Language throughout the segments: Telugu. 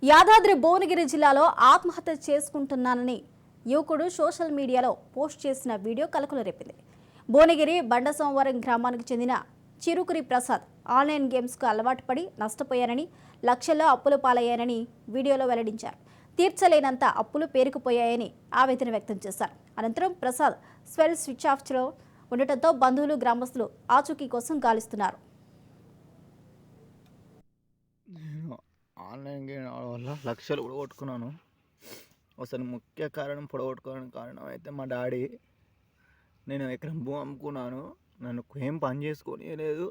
యాదాద్రి భువనగిరి జిల్లాలో ఆత్మహత్య చేసుకుంటున్నానని యువకుడు సోషల్ మీడియాలో పోస్ట్ చేసిన వీడియో కలకలం రేపింది. భువనగిరి బండసోమవరం గ్రామానికి చెందిన చిరుకురి ప్రసాద్ ఆన్లైన్ గేమ్స్కు అలవాటు పడి నష్టపోయానని, లక్షల్లో అప్పుల పాలయ్యానని వీడియోలో వెల్లడించారు. తీర్చలేనంత అప్పులు పేరుకుపోయాయని ఆవేదన వ్యక్తం చేశారు. అనంతరం ప్రసాద్ సెల్ స్విచ్ ఆఫ్లో ఉండటంతో బంధువులు, గ్రామస్తులు ఆచూకీ కోసం గాలిస్తున్నారు. ఆన్లైన్ గేమ్ ఆడడం వల్ల లక్షలు పొడగొట్టుకున్నాను. అసలు ముఖ్య కారణం పొడగొట్టుకోవడానికి కారణం అయితే మా డాడీ. నేను ఎకరం భూమి అమ్ముకున్నాను, నన్ను ఏం పని చేసుకొని లేదు,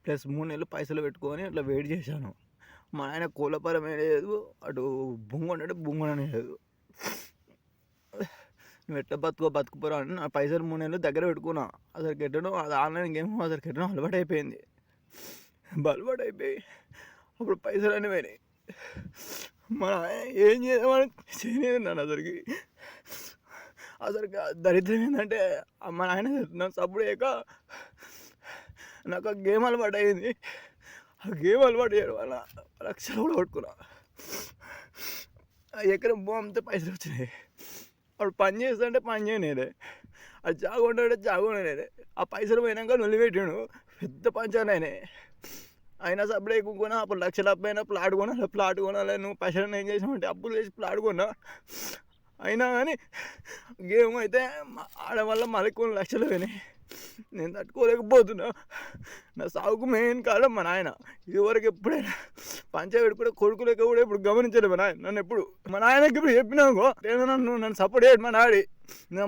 ప్లస్ 3 నెలలు పైసలు పెట్టుకొని అట్లా వెయిట్ చేశాను. మా ఆయన కోళ్ళపరమే లేదు, అటు బొంగొండే బొంగొనే లేదు. నువ్వు ఎట్లా బతుకుపోరా అని నా పైసలు 3 నెలలు దగ్గర పెట్టుకున్నా. అసలు ఎట్టనో అది ఆన్లైన్ గేమ్ అసలు ఎట్టనో అలవాటు అయిపోయింది. అప్పుడు పైసలు అన్నీ పోయినాయి. మన ఏం చేద్దామని చేయలేదు. నన్ను అసలు దరిద్రం ఏంటంటే మా నాయన నాకు సపోర్ట్ చేయక నాకు ఆ గేమ్ అలవాటు అయింది. ఆ గేమ్ అలవాటు చేయడం వల్ల లక్షలు కూడా కొట్టుకున్నా. ఎకరం భూమి అమ్మితే పైసలు వచ్చినాయి. అప్పుడు పని చేస్తుంటే పని చేయనేదే, అది జాగుంటే జాగునేదే. ఆ పైసలు పోయినాక నొల్లి పెట్టాడు, పెద్ద పంచాయతీ అయినాయి. అయినా సబ్బులు ఎక్కువ అప్పుడు లక్షలు అప్పైనా ప్లాట్ కొనాలి. నువ్వు పైసలు ఏం చేసామంటే అప్పులు చేసి ప్లాట్ కొన్నా. అయినా కానీ గేమ్ అయితే ఆడడం వల్ల మళ్ళీ కొన్ని లక్షలు పోయినాయి. నేను తట్టుకోలేకపోతున్నా. నా సాగుకు మెయిన్ కారణం మా నాయన. ఇదివరకు ఎప్పుడైనా పంచాయతీ కూడా కొడుకులేక కూడా ఇప్పుడు గమనించలేదు మా నాయన. నన్ను ఎప్పుడు మా నాయనకి ఇప్పుడు చెప్పినాకో నన్ను సపోర్ట్ చేయడు మా డాడీ. నా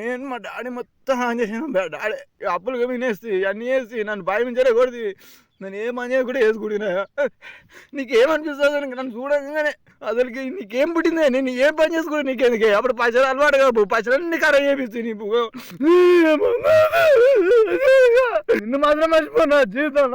మెయిన్ మా డాడీ మొత్తం ఆన్ చేసాను. డాడీ అప్పులు వినేసి అన్నీ వేసి నన్ను భావించలే కొడుతుంది. నేను ఏం పని కూడా వేసుకుంటున్నా. నీకేమనిపిస్తుంది నన్ను చూడగానే? అసలుకి నీకేం పుట్టిందే? నేను ఏం పని చేసుకుంటా నీకెందుకే? అప్పుడు పైసలు అలవాటు కాదు, పైసలన్నీ ఖరాబ్ చేపిస్తాయి. నీకు నిన్ను మాత్రం మర్చిపోయినా జీవితం.